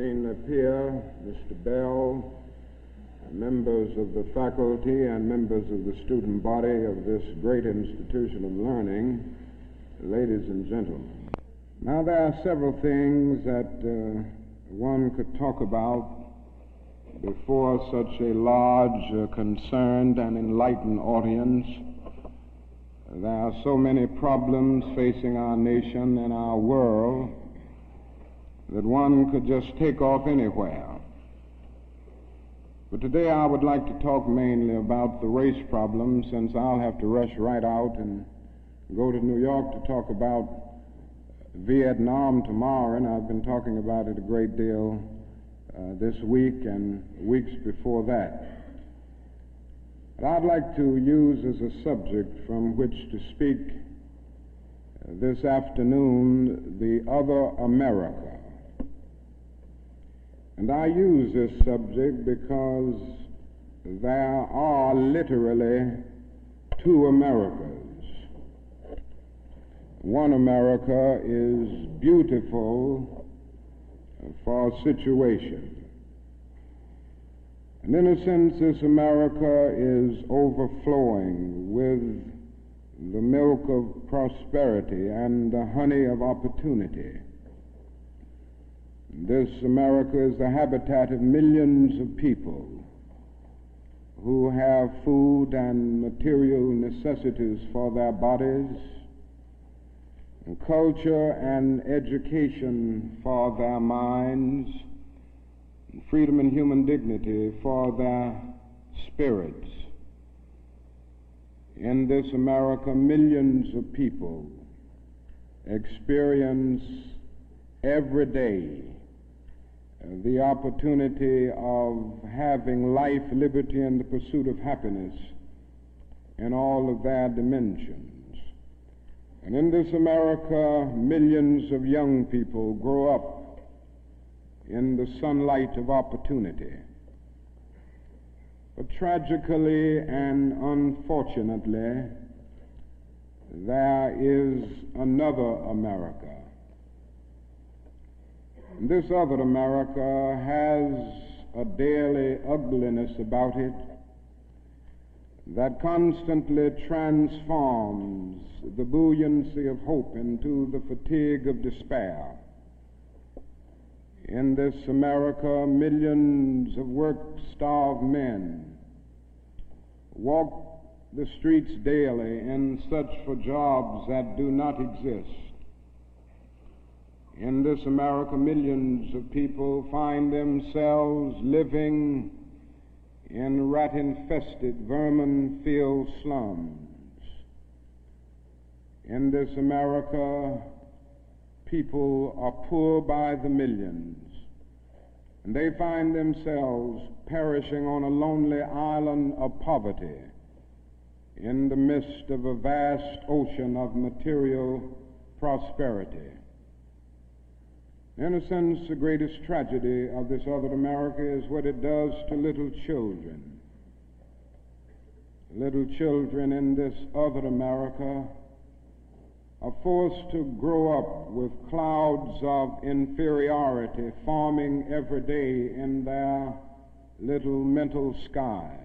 Dean Peer, Mr. Bell, members of the faculty and members of the student body of this great institution of learning, ladies and gentlemen. Now, there are several things that one could talk about before such a large, concerned, and enlightened audience. There are so many problems facing our nation and our world that one could just take off anywhere. But today I would like to talk mainly about the race problem, since I'll have to rush right out and go to New York to talk about Vietnam tomorrow, and I've been talking about it a great deal this week and weeks before that. But I'd like to use as a subject from which to speak this afternoon the other America. And I use this subject because there are literally two Americas. One America is beautiful for a situation. And in a sense, this America is overflowing with the milk of prosperity and the honey of opportunity. This America is the habitat of millions of people who have food and material necessities for their bodies, and culture and education for their minds, and freedom and human dignity for their spirits. In this America, millions of people experience every day the opportunity of having life, liberty, and the pursuit of happiness in all of their dimensions. And in this America, millions of young people grow up in the sunlight of opportunity. But tragically and unfortunately, there is another America. And this other America has a daily ugliness about it that constantly transforms the buoyancy of hope into the fatigue of despair. In this America, millions of work-starved men walk the streets daily in search for jobs that do not exist. In this America, millions of people find themselves living in rat-infested, vermin-filled slums. In this America, people are poor by the millions, and they find themselves perishing on a lonely island of poverty in the midst of a vast ocean of material prosperity. In a sense, the greatest tragedy of this other America is what it does to little children. Little children in this other America are forced to grow up with clouds of inferiority forming every day in their little mental skies.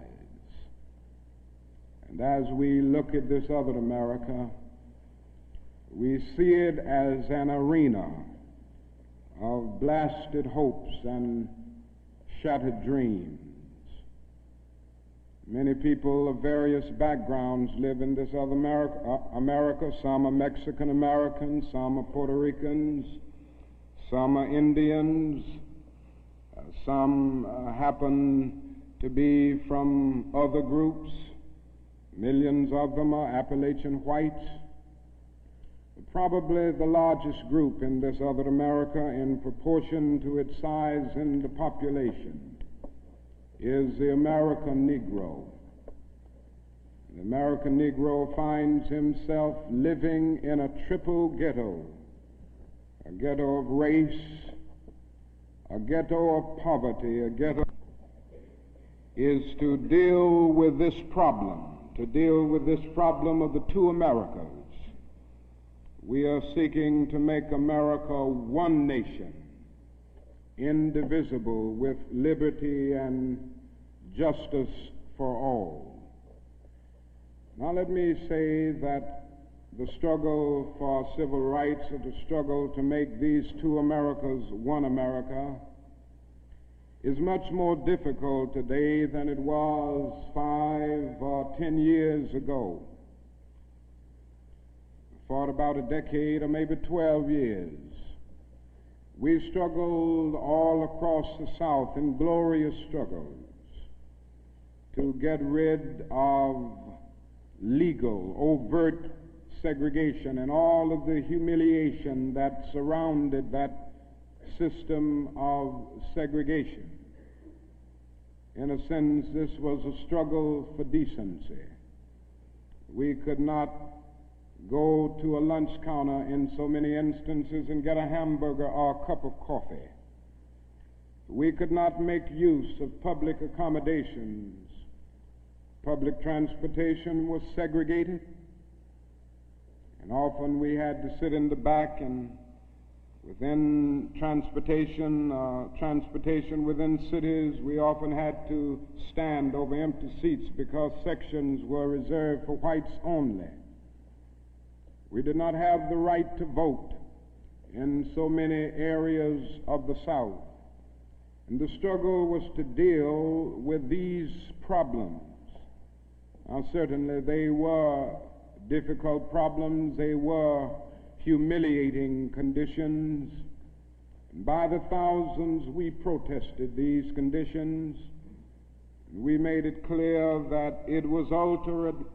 And as we look at this other America, we see it as an arena of blasted hopes and shattered dreams. Many people of various backgrounds live in this other America. Some are Mexican Americans, some are Puerto Ricans, some are Indians, some happen to be from other groups. Millions of them are Appalachian whites. Probably the largest group in this other America, in proportion to its size in the population, is the American Negro. The American Negro finds himself living in a triple ghetto, a ghetto of race, a ghetto of poverty, a ghetto is to deal with this problem, of the two Americas. We are seeking to make America one nation, indivisible, with liberty and justice for all. Now let me say that the struggle for civil rights, or the struggle to make these two Americas one America, is much more difficult today than it was 5 or 10 years ago. For about a decade or maybe 12 years, we've struggled all across the South in glorious struggles to get rid of legal, overt segregation and all of the humiliation that surrounded that system of segregation. In a sense, this was a struggle for decency. We could not go to a lunch counter in so many instances and get a hamburger or a cup of coffee. We could not make use of public accommodations. Public transportation was segregated, and often we had to sit in the back, and within transportation within cities, we often had to stand over empty seats because sections were reserved for whites only. We did not have the right to vote in so many areas of the South. And the struggle was to deal with these problems. Now, certainly they were difficult problems. They were humiliating conditions. And by the thousands, we protested these conditions. We made it clear that it was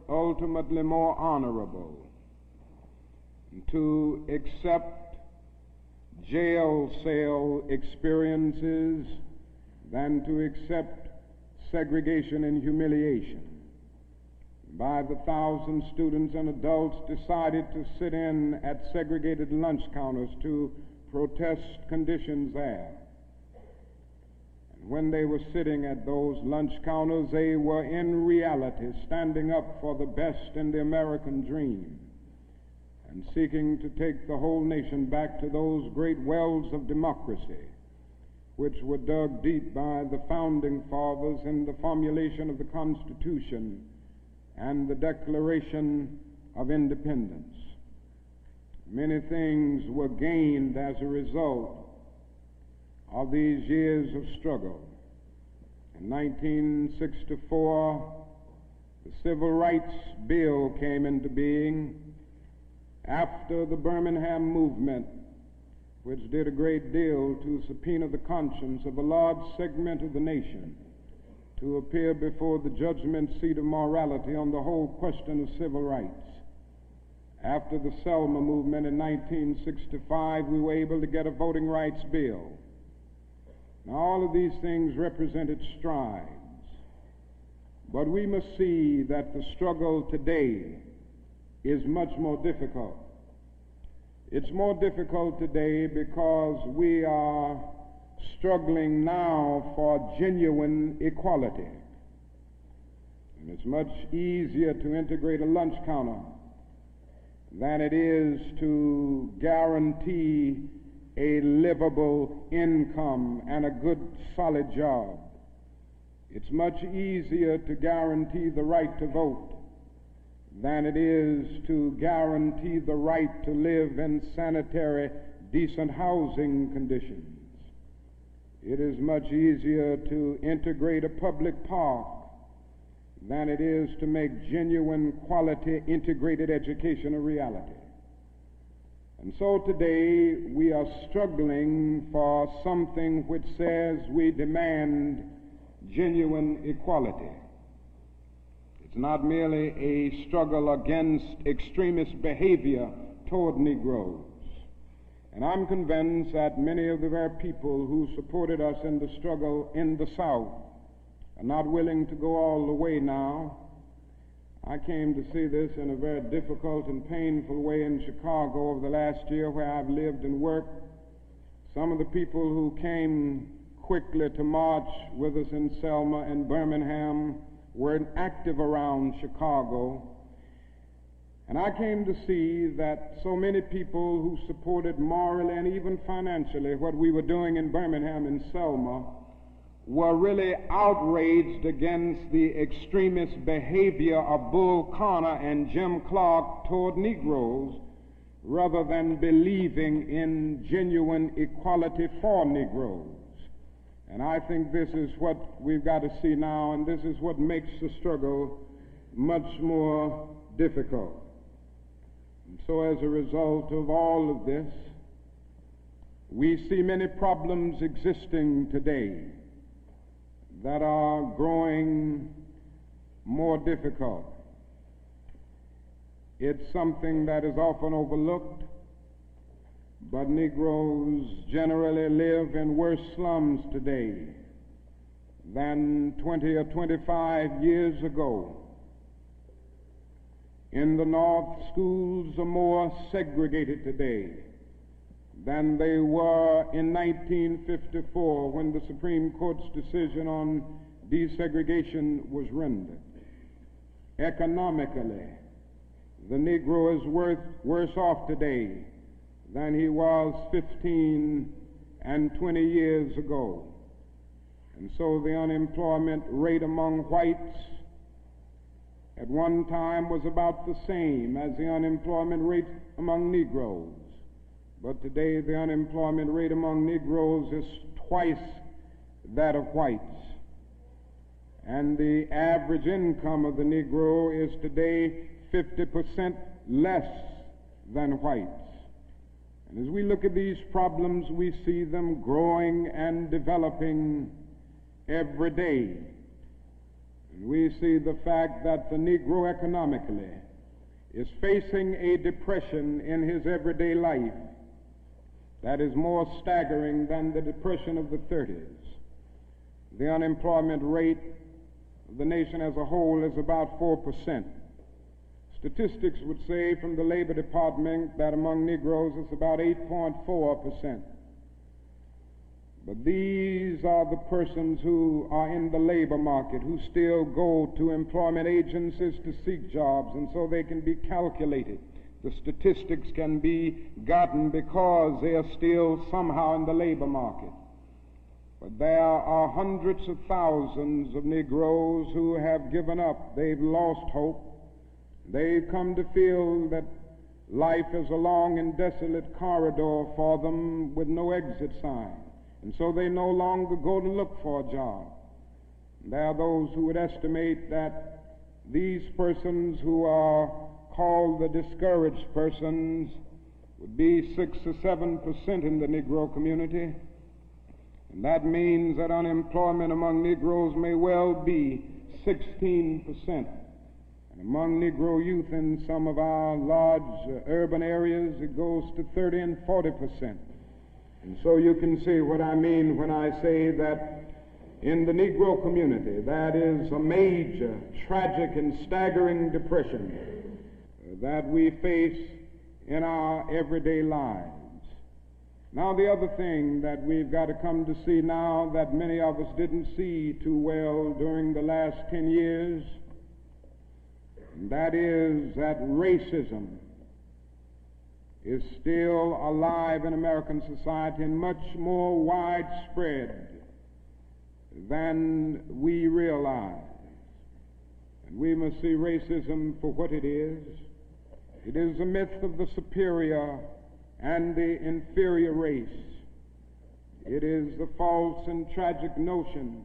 ultimately more honorable to accept jail cell experiences than to accept segregation and humiliation. By the thousands, students and adults decided to sit in at segregated lunch counters to protest conditions there. And when they were sitting at those lunch counters, they were in reality standing up for the best in the American dream and seeking to take the whole nation back to those great wells of democracy which were dug deep by the founding fathers in the formulation of the Constitution and the Declaration of Independence. Many things were gained as a result of these years of struggle. In 1964, the Civil Rights Bill came into being after the Birmingham movement, which did a great deal to subpoena the conscience of a large segment of the nation to appear before the judgment seat of morality on the whole question of civil rights. After the Selma movement in 1965, we were able to get a voting rights bill. Now, all of these things represented strides, but we must see that the struggle today is much more difficult. It's more difficult today because we are struggling now for genuine equality. And it's much easier to integrate a lunch counter than it is to guarantee a livable income and a good, solid job. It's much easier to guarantee the right to vote than it is to guarantee the right to live in sanitary, decent housing conditions. It is much easier to integrate a public park than it is to make genuine, quality, integrated education a reality. And so today we are struggling for something which says we demand genuine equality. It's not merely a struggle against extremist behavior toward Negroes. And I'm convinced that many of the very people who supported us in the struggle in the South are not willing to go all the way now. I came to see this in a very difficult and painful way in Chicago over the last year, where I've lived and worked. Some of the people who came quickly to march with us in Selma and Birmingham were active around Chicago, And I came to see that so many people who supported morally and even financially what we were doing in Birmingham and Selma were really outraged against the extremist behavior of Bull Connor and Jim Clark toward Negroes, rather than believing in genuine equality for Negroes. And I think this is what we've got to see now, and this is what makes the struggle much more difficult. And so as a result of all of this, we see many problems existing today that are growing more difficult. It's something that is often overlooked, but Negroes generally live in worse slums today than 20 or 25 years ago. In the North, schools are more segregated today than they were in 1954 when the Supreme Court's decision on desegregation was rendered. Economically, the Negro is worse off today than he was 15 and 20 years ago. And so the unemployment rate among whites at one time was about the same as the unemployment rate among Negroes. But today the unemployment rate among Negroes is twice that of whites. And the average income of the Negro is today 50% less than whites. And as we look at these problems, we see them growing and developing every day. And we see the fact that the Negro economically is facing a depression in his everyday life that is more staggering than the depression of the 30s. The unemployment rate of the nation as a whole is about 4%. Statistics would say from the Labor Department that among Negroes it's about 8.4%. But these are the persons who are in the labor market, who still go to employment agencies to seek jobs, and so they can be calculated. The statistics can be gotten because they are still somehow in the labor market. But there are hundreds of thousands of Negroes who have given up. They've lost hope. They've come to feel that life is a long and desolate corridor for them with no exit sign. And so they no longer go to look for a job. There are those who would estimate that these persons who are called the discouraged persons would be 6 or 7% in the Negro community. And that means that unemployment among Negroes may well be 16%. And among Negro youth in some of our large urban areas, it goes to 30 and 40%. And so you can see what I mean when I say that in the Negro community, that is a major, tragic, and staggering depression that we face in our everyday lives. Now, the other thing that we've got to come to see now that many of us didn't see too well during the last 10 years, and that is that racism is still alive in American society and much more widespread than we realize. And we must see racism for what it is. It is a myth of the superior and the inferior race. It is the false and tragic notion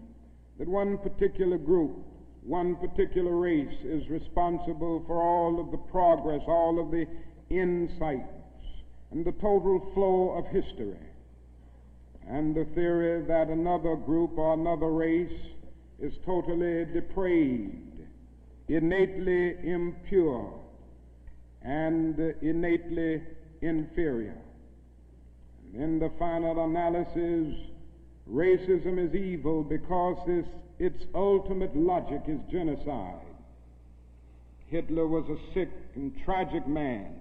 that one particular group, one particular race is responsible for all of the progress, all of the insight, and the total flow of history. And the theory that another group or another race is totally depraved, innately impure, and innately inferior. And in the final analysis, racism is evil because its ultimate logic is genocide. Hitler was a sick and tragic man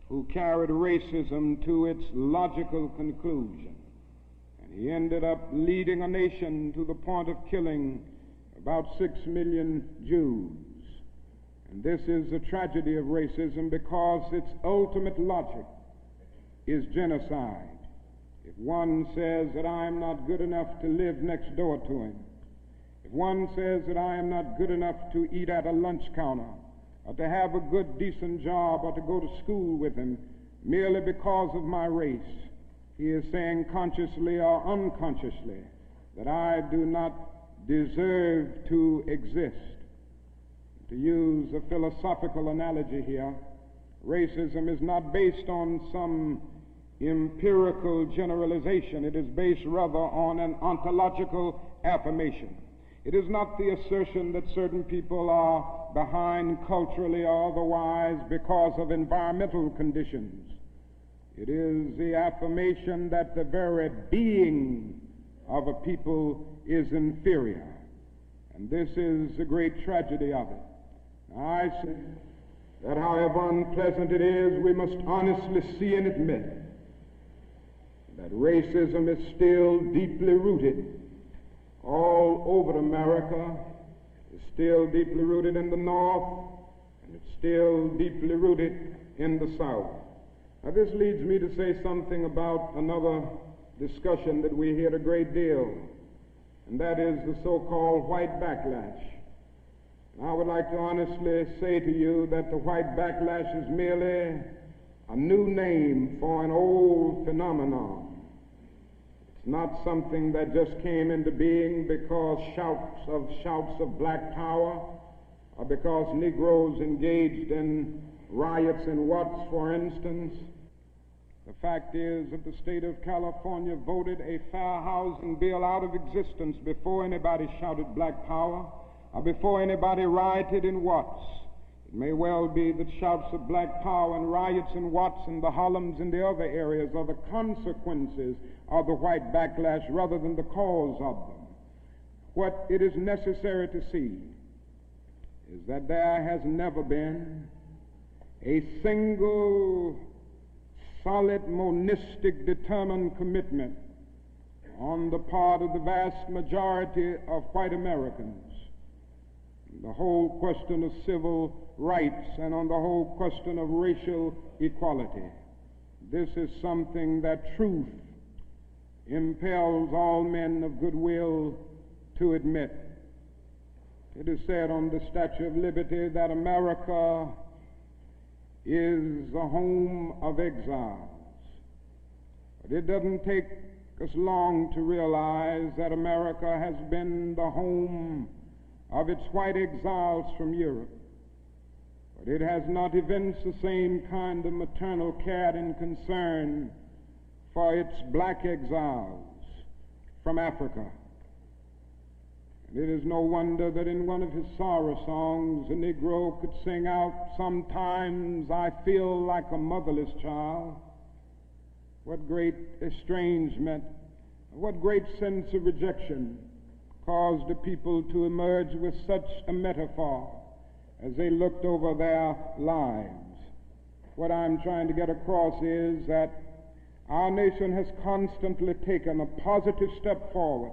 who carried racism to its logical conclusion. And he ended up leading a nation to the point of killing about 6 million Jews. And this is the tragedy of racism, because its ultimate logic is genocide. If one says that I am not good enough to live next door to him, if one says that I am not good enough to eat at a lunch counter, or to have a good, decent job, or to go to school with him, merely because of my race, he is saying consciously or unconsciously that I do not deserve to exist. To use a philosophical analogy here, racism is not based on some empirical generalization. It is based rather on an ontological affirmation. It is not the assertion that certain people are behind culturally or otherwise because of environmental conditions. It is the affirmation that the very being of a people is inferior. And this is the great tragedy of it. Now, I say that however unpleasant it is, we must honestly see and admit that racism is still deeply rooted all over America. It's still deeply rooted in the North, and it's still deeply rooted in the South. Now, this leads me to say something about another discussion that we hear a great deal, and that is the so-called white backlash. And I would like to honestly say to you that the white backlash is merely a new name for an old phenomenon. It's not something that just came into being because shouts of black power, or because Negroes engaged in riots in Watts, for instance. The fact is that the state of California voted a fair housing bill out of existence before anybody shouted black power, or before anybody rioted in Watts. It may well be that shouts of black power and riots in Watts and the Harlems and the other areas are the consequences of the white backlash rather than the cause of them. What it is necessary to see is that there has never been a single solid, monistic, determined commitment on the part of the vast majority of white Americans. The whole question of civil rights and on the whole question of racial equality. This is something that truth impels all men of goodwill to admit. It is said on the Statue of Liberty that America is the home of exiles. But it doesn't take us long to realize that America has been the home of its white exiles from Europe. But it has not evinced the same kind of maternal care and concern for its black exiles from Africa. And it is no wonder that in one of his sorrow songs, a Negro could sing out, "Sometimes I feel like a motherless child." What great estrangement, what great sense of rejection caused the people to emerge with such a metaphor as they looked over their lives. What I'm trying to get across is that our nation has constantly taken a positive step forward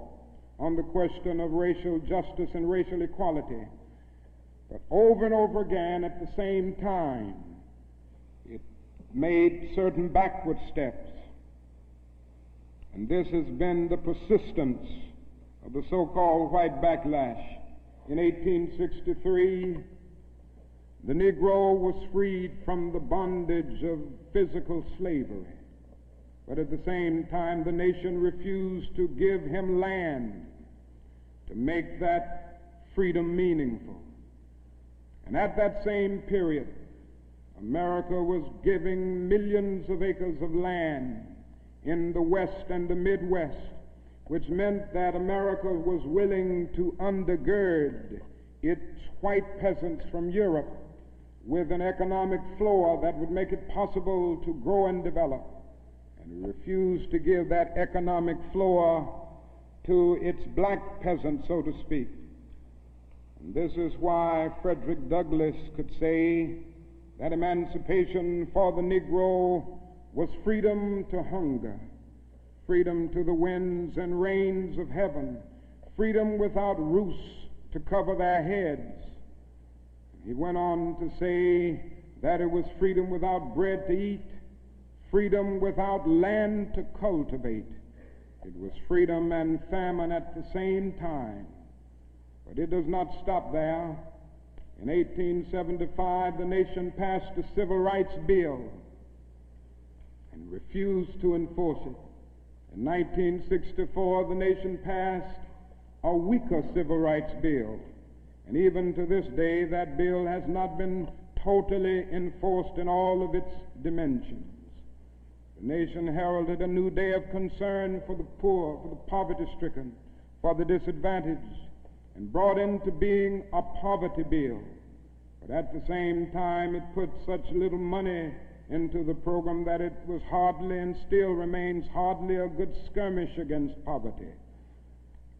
on the question of racial justice and racial equality. But over and over again at the same time, it made certain backward steps. And this has been the persistence of the so-called white backlash. In 1863, the Negro was freed from the bondage of physical slavery. But at the same time, the nation refused to give him land to make that freedom meaningful. And at that same period, America was giving millions of acres of land in the West and the Midwest, which meant that America was willing to undergird its white peasants from Europe with an economic floor that would make it possible to grow and develop. And refused to give that economic floor to its black peasants, so to speak. And this is why Frederick Douglass could say that emancipation for the Negro was freedom to hunger, freedom to the winds and rains of heaven, freedom without roofs to cover their heads. He went on to say that it was freedom without bread to eat, freedom without land to cultivate. It was freedom and famine at the same time. But it does not stop there. In 1875, the nation passed the Civil Rights Bill and refused to enforce it. In 1964, the nation passed a weaker Civil Rights Bill. And even to this day, that bill has not been totally enforced in all of its dimensions. The nation heralded a new day of concern for the poor, for the poverty-stricken, for the disadvantaged, and brought into being a poverty bill. But at the same time, it put such little money into the program that it was hardly and still remains hardly a good skirmish against poverty.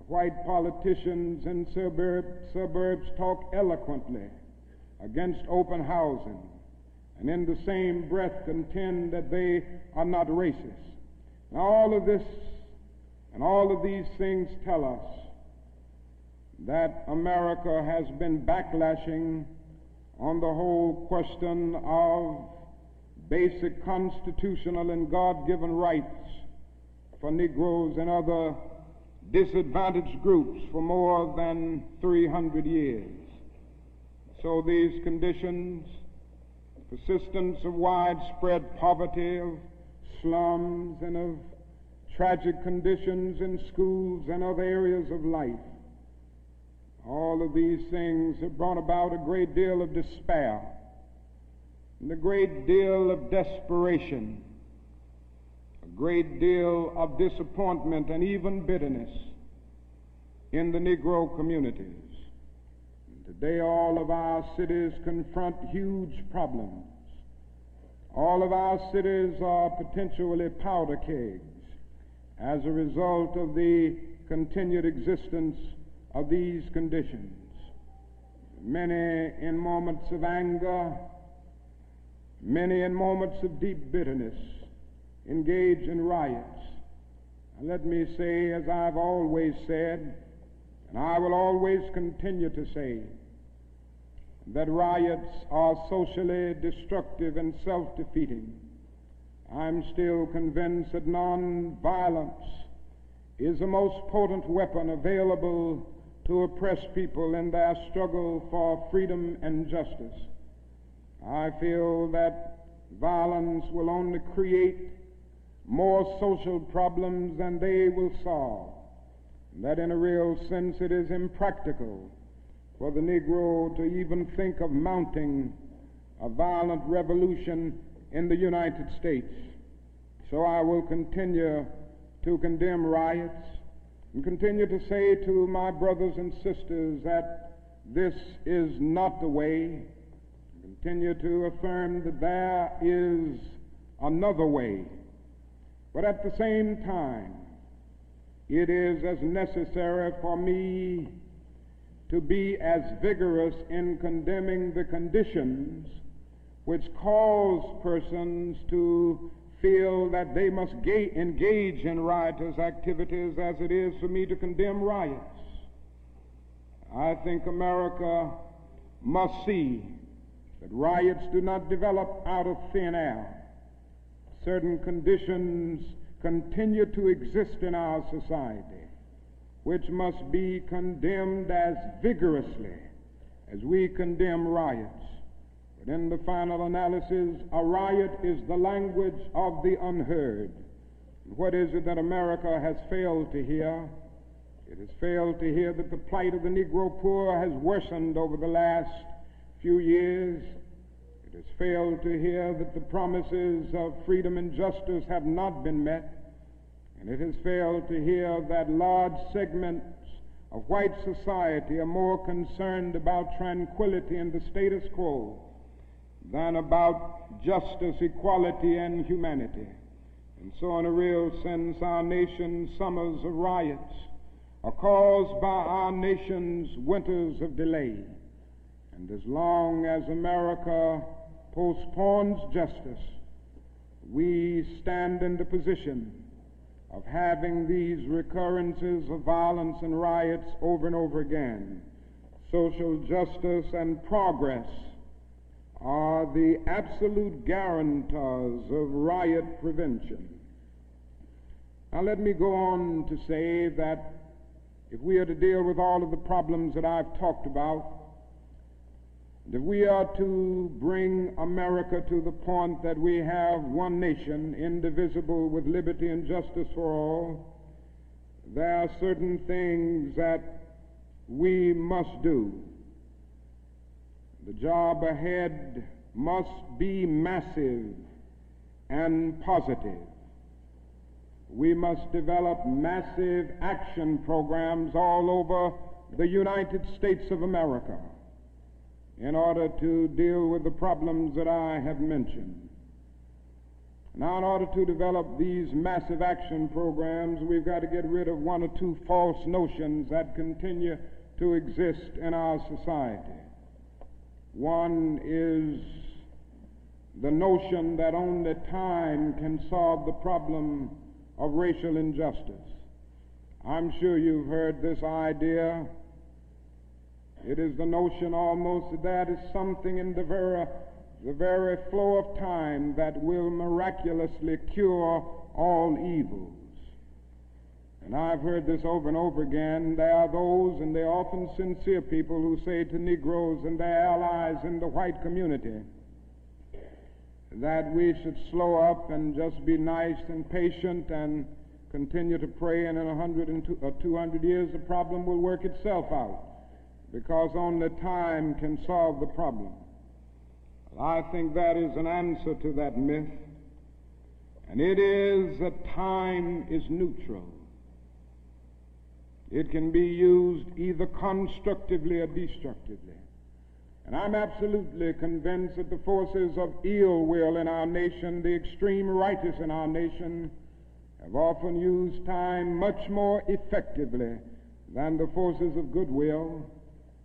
White politicians in suburbs talk eloquently against open housing, and in the same breath contend that they are not racist. Now, all of this and all of these things tell us that America has been backlashing on the whole question of basic constitutional and God-given rights for Negroes and other disadvantaged groups for more than 300 years. So these conditions, persistence of widespread poverty, of slums, and of tragic conditions in schools and other areas of life, all of these things have brought about a great deal of despair and a great deal of desperation, a great deal of disappointment and even bitterness in the Negro communities. And today all of our cities confront huge problems. All of our cities are potentially powder kegs as a result of the continued existence of these conditions. Many in moments of anger, many in moments of deep bitterness, engage in riots. And let me say, as I've always said, and I will always continue to say, that riots are socially destructive and self-defeating. I'm still convinced that nonviolence is the most potent weapon available to oppress people in their struggle for freedom and justice. I feel that violence will only create more social problems than they will solve, and that in a real sense it is impractical for the Negro to even think of mounting a violent revolution in the United States. So I will continue to condemn riots and continue to say to my brothers and sisters that this is not the way. Continue to affirm that there is another way. But at the same time, it is as necessary for me to be as vigorous in condemning the conditions which cause persons to feel that they must engage in riotous activities as it is for me to condemn riots. I think America must see that riots do not develop out of thin air. Certain conditions continue to exist in our society, which must be condemned as vigorously as we condemn riots. But in the final analysis, a riot is the language of the unheard. And what is it that America has failed to hear? It has failed to hear that the plight of the Negro poor has worsened over the last few years. It has failed to hear that the promises of freedom and justice have not been met. And it has failed to hear that large segments of white society are more concerned about tranquility and the status quo than about justice, equality, and humanity. And so in a real sense, our nation's summers of riots are caused by our nation's winters of delay. And as long as America postpones justice, we stand in the position of having these recurrences of violence and riots over and over again. social justice, and progress are the absolute guarantors of riot prevention. Now let me go on to say that if we are to deal with all of the problems that I've talked about, if we are to bring America to the point that we have one nation, indivisible, with liberty and justice for all, there are certain things that we must do. The job ahead must be massive and positive. We must develop massive action programs all over the United States of America in order to deal with the problems that I have mentioned. Now, in order to develop these massive action programs, we've got to get rid of one or two false notions that continue to exist in our society. One is the notion that only time can solve the problem of racial injustice. I'm sure you've heard this idea. It is the notion almost that is something in the very flow of time that will miraculously cure all evils. And I've heard this over and over again. There are those, and they're often sincere people, who say to Negroes and their allies in the white community that we should slow up and just be nice and patient and continue to pray, and in 100 or 200 years the problem will work itself out, because only time can solve the problem. I think that is an answer to that myth, and it is that time is neutral. It can be used either constructively or destructively. And I'm absolutely convinced that the forces of ill will in our nation, the extreme righteous in our nation, have often used time much more effectively than the forces of goodwill.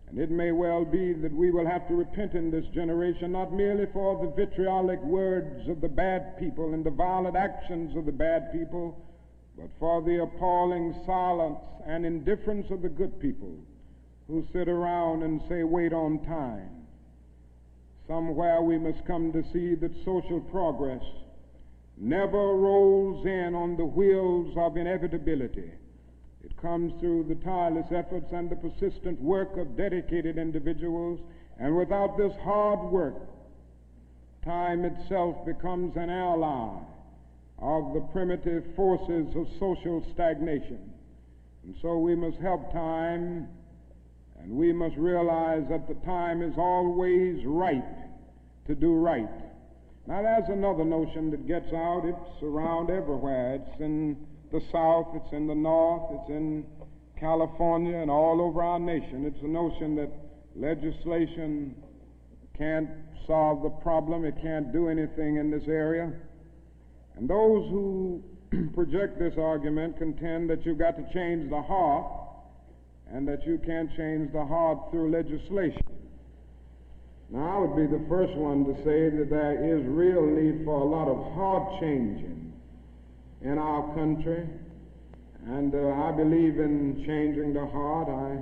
And it may well be that we will have to repent in this generation, not merely for the vitriolic words of the bad people and the violent actions of the bad people, but for the appalling silence and indifference of the good people who sit around and say, wait on time. Somewhere we must come to see that social progress never rolls in on the wheels of inevitability. It comes through the tireless efforts and the persistent work of dedicated individuals, and without this hard work, time itself becomes an ally of the primitive forces of social stagnation. And so we must help time, and we must realize that the time is always right to do right. Now there's another notion that gets out. It's around everywhere. It's in the South, it's in the North, it's in California, and all over our nation. It's the notion that legislation can't solve the problem. It can't do anything in this area. And those who project this argument contend that you've got to change the heart, and that you can't change the heart through legislation. Now, I would be the first one to say that there is real need for a lot of heart changing in our country, and I believe in changing the heart. I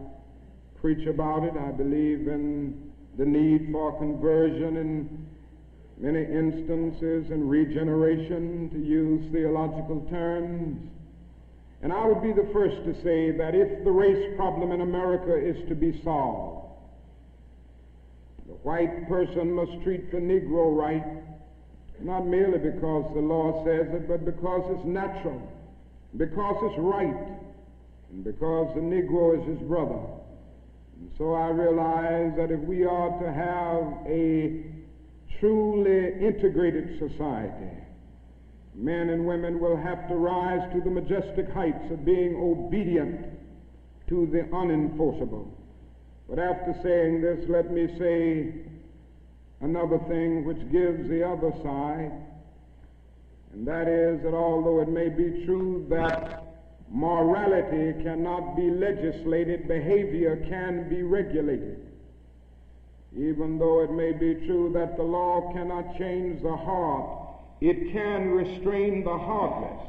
preach about it. I believe in the need for conversion in many instances, and regeneration, to use theological terms. And I would be the first to say that if the race problem in America is to be solved, the white person must treat the Negro right, not merely because the law says it, but because it's natural, because it's right, and because the Negro is his brother. And so I realize that if we are to have a truly integrated society, men and women will have to rise to the majestic heights of being obedient to the unenforceable. But after saying this, let me say another thing which gives the other side, and that is that although it may be true that morality cannot be legislated, behavior can be regulated. Even though it may be true that the law cannot change the heart, it can restrain the heartless.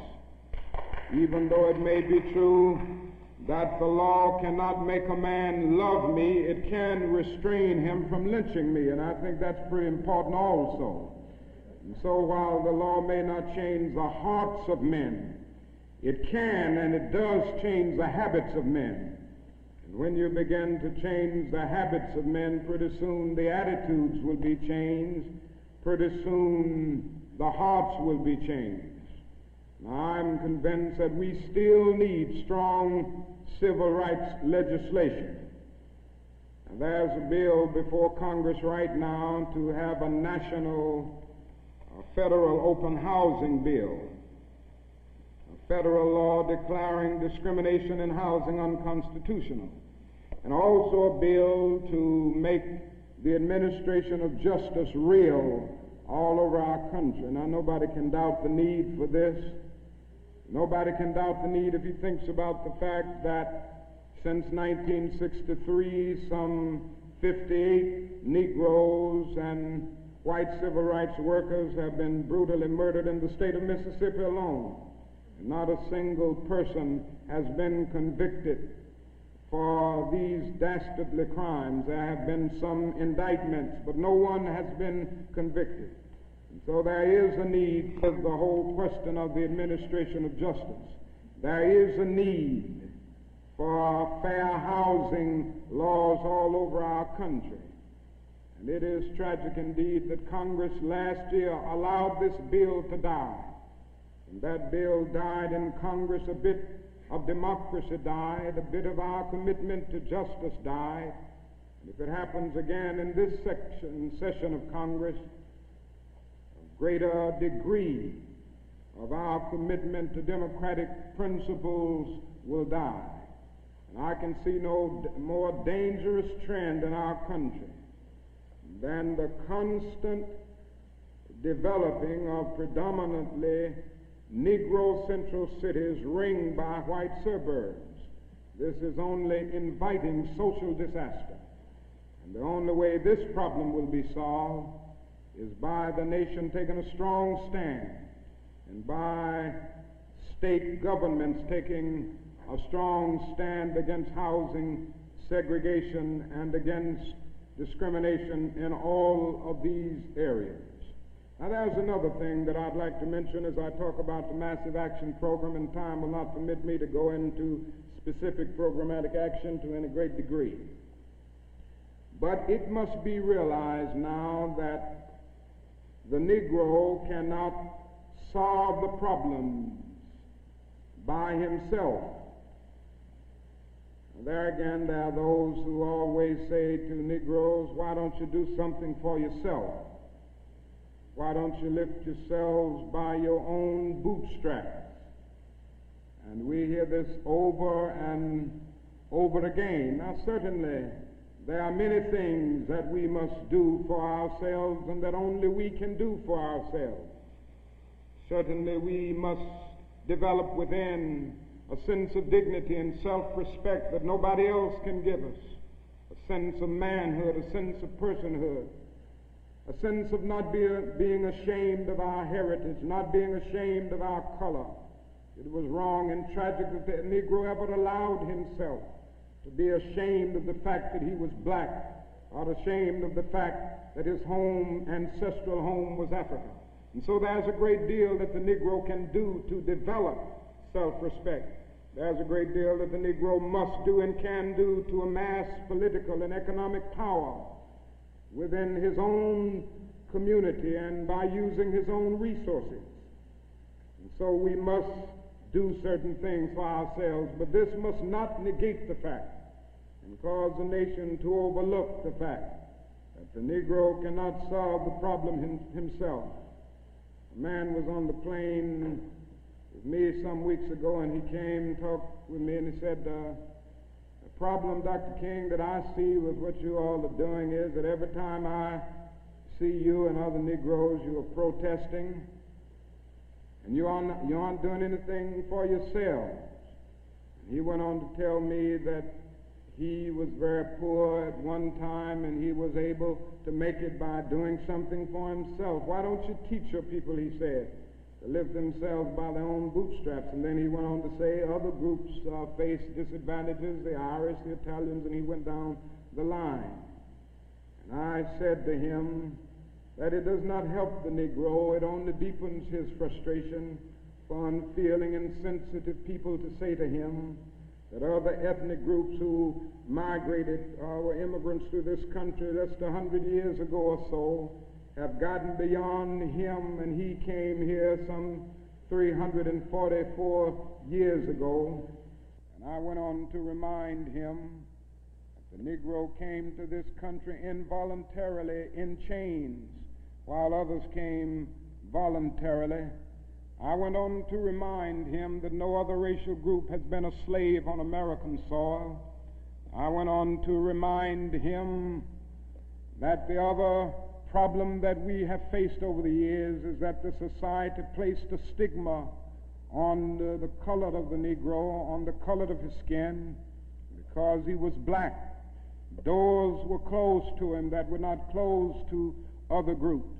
Even though it may be true that the law cannot make a man love me, it can restrain him from lynching me, and I think that's pretty important also. And so while the law may not change the hearts of men, it can and it does change the habits of men. And when you begin to change the habits of men, pretty soon the attitudes will be changed, pretty soon the hearts will be changed. Now, I'm convinced that we still need strong civil rights legislation. And there's a bill before Congress right now to have a national federal open housing bill, a federal law declaring discrimination in housing unconstitutional, and also a bill to make the administration of justice real all over our country. Now, nobody can doubt the need for this. Nobody can doubt the need if he thinks about the fact that since 1963, some 58 Negroes and white civil rights workers have been brutally murdered in the state of Mississippi alone. And not a single person has been convicted for these dastardly crimes. There have been some indictments, but no one has been convicted. And so there is a need for the whole question of the administration of justice. There is a need for fair housing laws all over our country. And it is tragic indeed that Congress last year allowed this bill to die. And that bill died in Congress. A bit of democracy died, a bit of our commitment to justice died. And if it happens again in this session of Congress, a greater degree of our commitment to democratic principles will die. And I can see no more dangerous trend in our country than the constant developing of predominantly Negro central cities ringed by white suburbs. This is only inviting social disaster. And the only way this problem will be solved is by the nation taking a strong stand and by state governments taking a strong stand against housing segregation and against discrimination in all of these areas. Now, there's another thing that I'd like to mention as I talk about the Massive Action Program, and time will not permit me to go into specific programmatic action to any great degree. But it must be realized now that the Negro cannot solve the problems by himself. There again, there are those who always say to Negroes, why don't you do something for yourself? Why don't you lift yourselves by your own bootstraps? And we hear this over and over again. Now, certainly, there are many things that we must do for ourselves and that only we can do for ourselves. Certainly, we must develop within a sense of dignity and self-respect that nobody else can give us, a sense of manhood, a sense of personhood, a sense of not being ashamed of our heritage, not being ashamed of our color. It was wrong and tragic that the Negro ever allowed himself to be ashamed of the fact that he was black, or ashamed of the fact that his ancestral home was Africa. And so there's a great deal that the Negro can do to develop self-respect. There's a great deal that the Negro must do and can do to amass political and economic power within his own community and by using his own resources. And so we must do certain things for ourselves, but this must not negate the fact and cause the nation to overlook the fact that the Negro cannot solve the problem himself. A man was on the plane with me some weeks ago, and he came and talked with me, and he said, the problem, Dr. King, that I see with what you all are doing is that every time I see you and other Negroes, you are protesting, and you aren't doing anything for yourselves. And he went on to tell me that he was very poor at one time, and he was able to make it by doing something for himself. Why don't you teach your people, he said, to lift themselves by their own bootstraps. And then he went on to say other groups face disadvantages, the Irish, the Italians, and he went down the line. And I said to him that it does not help the Negro, it only deepens his frustration for unfeeling and sensitive people to say to him that other ethnic groups who migrated or were immigrants to this country just 100 years ago or so have gotten beyond him, and he came here some 344 years ago. And I went on to remind him that the Negro came to this country involuntarily in chains, while others came voluntarily. I went on to remind him that no other racial group has been a slave on American soil. I went on to remind him that the other problem that we have faced over the years is that the society placed a stigma on the color of the Negro, on the color of his skin, because he was black. Doors were closed to him that were not closed to other groups.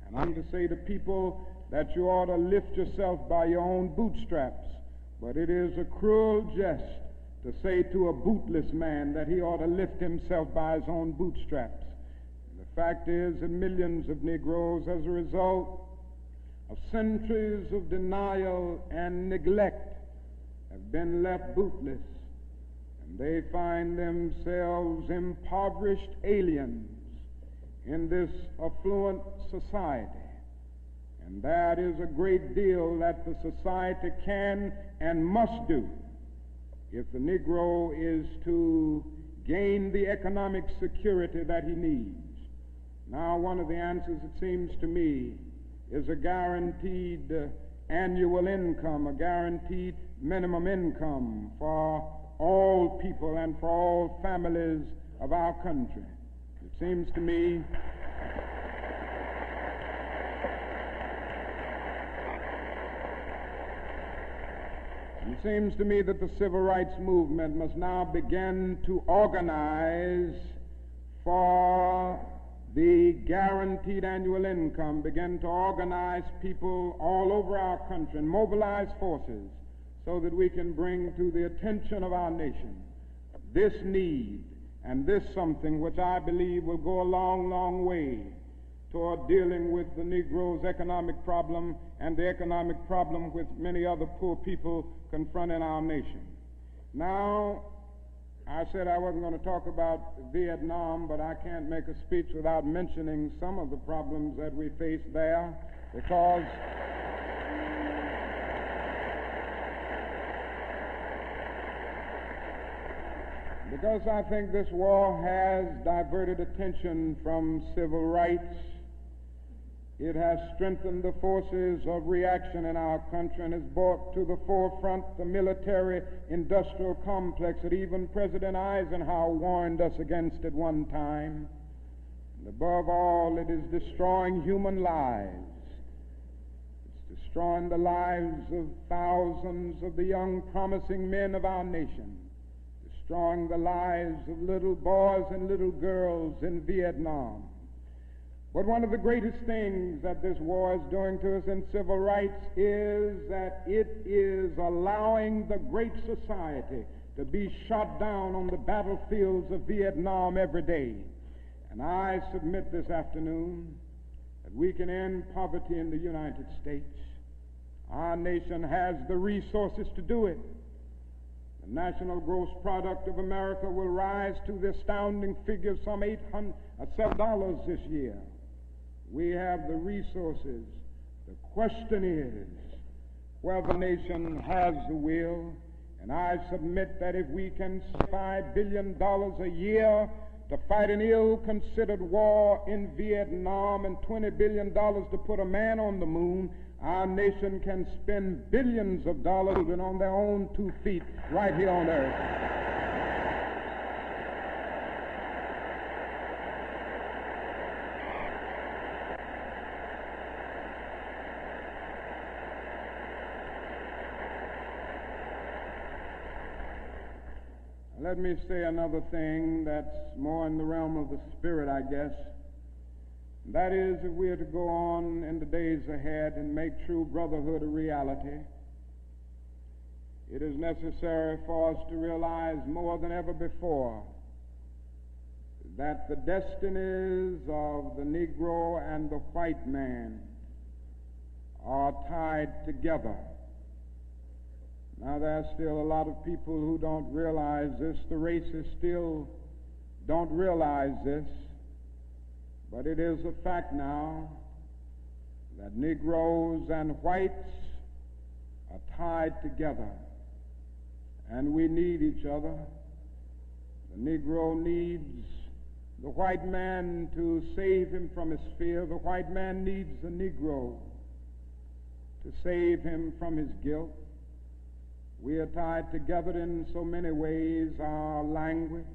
And I'm to say to people that you ought to lift yourself by your own bootstraps, but it is a cruel jest to say to a bootless man that he ought to lift himself by his own bootstraps. The fact is that millions of Negroes, as a result of centuries of denial and neglect, have been left bootless, and they find themselves impoverished aliens in this affluent society. And that is a great deal that the society can and must do if the Negro is to gain the economic security that he needs. Now, one of the answers, it seems to me, is a guaranteed annual income, a guaranteed minimum income for all people and for all families of our country. It seems to me that the civil rights movement must now begin to organize for the guaranteed annual income, begin to organize people all over our country and mobilize forces so that we can bring to the attention of our nation this need and this something which I believe will go a long, long way toward dealing with the Negro's economic problem and the economic problem which many other poor people confronting our nation. Now, I said I wasn't going to talk about Vietnam, but I can't make a speech without mentioning some of the problems that we face there, because I think this war has diverted attention from civil rights. It has strengthened the forces of reaction in our country and has brought to the forefront the military-industrial complex that even President Eisenhower warned us against at one time. And above all, it is destroying human lives. It's destroying the lives of thousands of the young, promising men of our nation, destroying the lives of little boys and little girls in Vietnam. But one of the greatest things that this war is doing to us in civil rights is that it is allowing the great society to be shot down on the battlefields of Vietnam every day. And I submit this afternoon that we can end poverty in the United States. Our nation has the resources to do it. The national gross product of America will rise to the astounding figure of some $7 this year. We have the resources. The question is whether the nation has the will. And I submit that if we can spend $5 billion a year to fight an ill-considered war in Vietnam and $20 billion to put a man on the moon, our nation can spend billions of dollars on their own 2 feet right here on earth. Let me say another thing that's more in the realm of the spirit, I guess. That is, if we are to go on in the days ahead and make true brotherhood a reality, it is necessary for us to realize more than ever before that the destinies of the Negro and the white man are tied together. Now, there's still a lot of people who don't realize this. The racists still don't realize this. But it is a fact now that Negroes and whites are tied together, and we need each other. The Negro needs the white man to save him from his fear. The white man needs the Negro to save him from his guilt. We are tied together in so many ways: our language,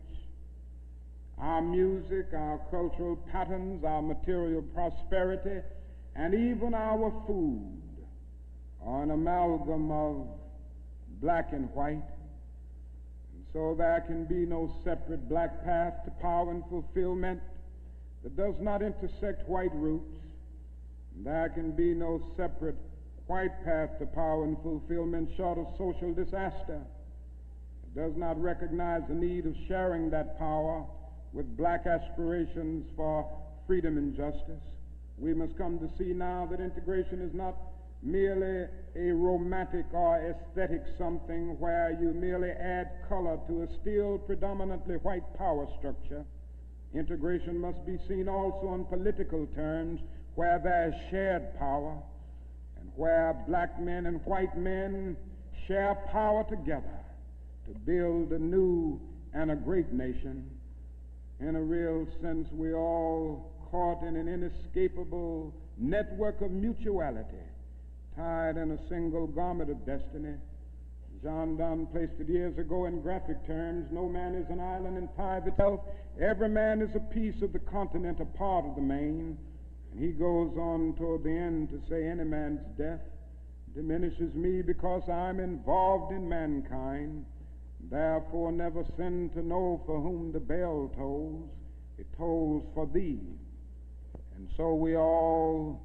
our music, our cultural patterns, our material prosperity, and even our food are an amalgam of black and white. And so there can be no separate black path to power and fulfillment that does not intersect white roots. There can be no separate white path to power and fulfillment short of social disaster. It does not recognize the need of sharing that power with black aspirations for freedom and justice. We must come to see now that integration is not merely a romantic or aesthetic something where you merely add color to a still predominantly white power structure. Integration must be seen also in political terms, where there is shared power and where black men and white men share power together to build a new and a great nation. In a real sense, we're all caught in an inescapable network of mutuality, tied in a single garment of destiny. John Donne placed it years ago in graphic terms: no man is an island entire itself. Every man is a piece of the continent, a part of the main. And he goes on toward the end to say, any man's death diminishes me because I'm involved in mankind. Therefore never sin to know for whom the bell tolls. It tolls for thee. And so we all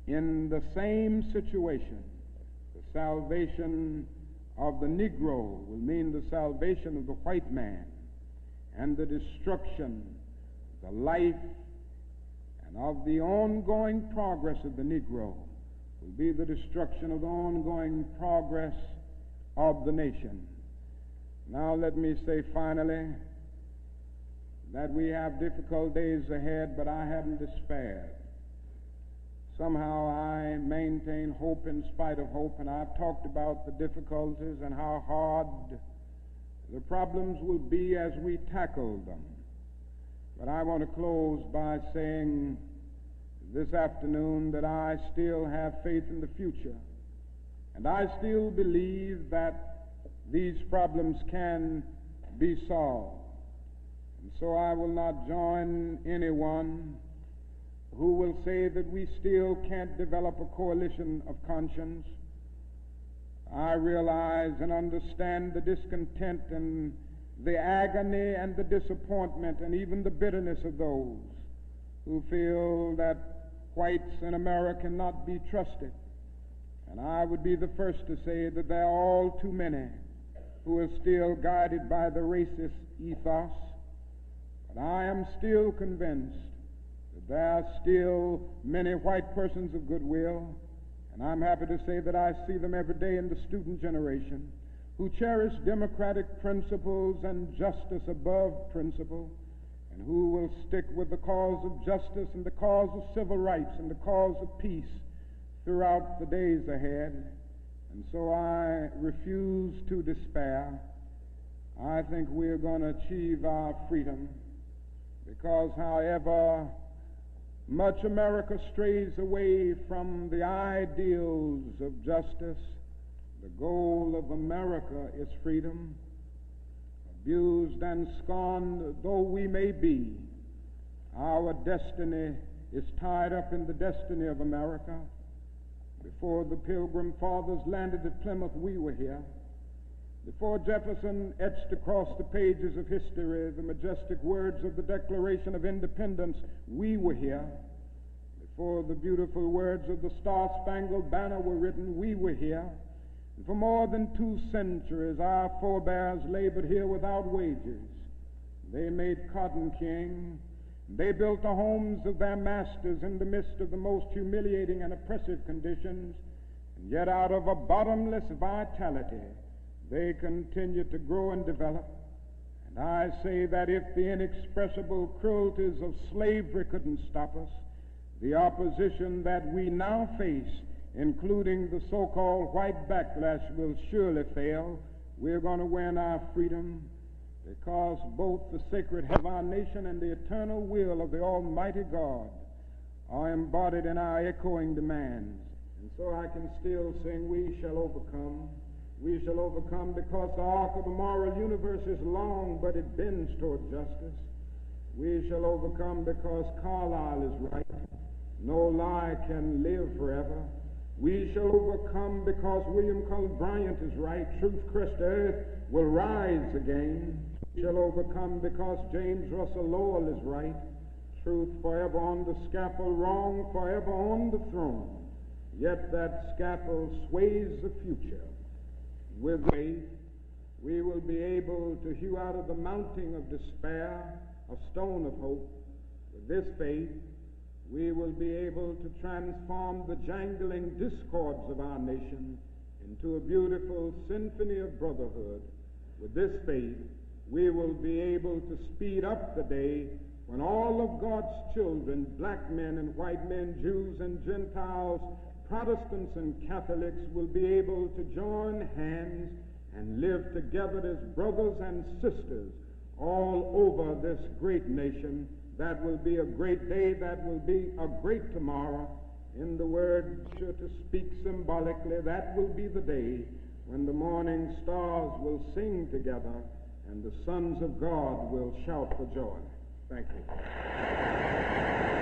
in the same situation. The salvation of the Negro will mean the salvation of the white man, and the destruction, the life, and of the ongoing progress of the Negro will be the destruction of the ongoing progress of the nation. Now let me say finally that we have difficult days ahead, but I haven't despaired. Somehow I maintain hope in spite of hope, and I've talked about the difficulties and how hard the problems will be as we tackle them. But I want to close by saying this afternoon that I still have faith in the future, and I still believe that these problems can be solved. And so I will not join anyone who will say that we still can't develop a coalition of conscience. I realize and understand the discontent and the agony and the disappointment and even the bitterness of those who feel that whites in America cannot be trusted. And I would be the first to say that there are all too many who are still guided by the racist ethos. But I am still convinced that there are still many white persons of goodwill, and I'm happy to say that I see them every day in the student generation, who cherish democratic principles and justice above principle, and who will stick with the cause of justice and the cause of civil rights and the cause of peace throughout the days ahead. And so I refuse to despair. I think we are going to achieve our freedom, because however much America strays away from the ideals of justice, the goal of America is freedom. Abused and scorned though we may be, our destiny is tied up in the destiny of America. Before the Pilgrim Fathers landed at Plymouth, we were here. Before Jefferson etched across the pages of history the majestic words of the Declaration of Independence, we were here. before the beautiful words of the Star-Spangled Banner were written, we were here. And for more than 2 centuries, our forebears labored here without wages. They made cotton king. They built the homes of their masters in the midst of the most humiliating and oppressive conditions. And yet out of a bottomless vitality, they continued to grow and develop. And I say that if the inexpressible cruelties of slavery couldn't stop us, the opposition that we now face, including the so-called white backlash, will surely fail. We're going to win our freedom, because both the sacred head of our nation and the eternal will of the Almighty God are embodied in our echoing demands. And so I can still sing, we shall overcome. We shall overcome because the arc of the moral universe is long, but it bends toward justice. We shall overcome because Carlyle is right. No lie can live forever. We shall overcome because William Cullen Bryant is right. Truth crushed earth will rise again. We shall overcome because James Russell Lowell is right. Truth forever on the scaffold, wrong forever on the throne. Yet that scaffold sways the future. With faith, we will be able to hew out of the mounting of despair a stone of hope. With this faith, we will be able to transform the jangling discords of our nation into a beautiful symphony of brotherhood. With this faith, we will be able to speed up the day when all of God's children, black men and white men, Jews and Gentiles, Protestants and Catholics, will be able to join hands and live together as brothers and sisters all over this great nation. That will be a great day. That will be a great tomorrow. In the word, to speak symbolically, that will be the day when the morning stars will sing together and the sons of God will shout for joy. Thank you.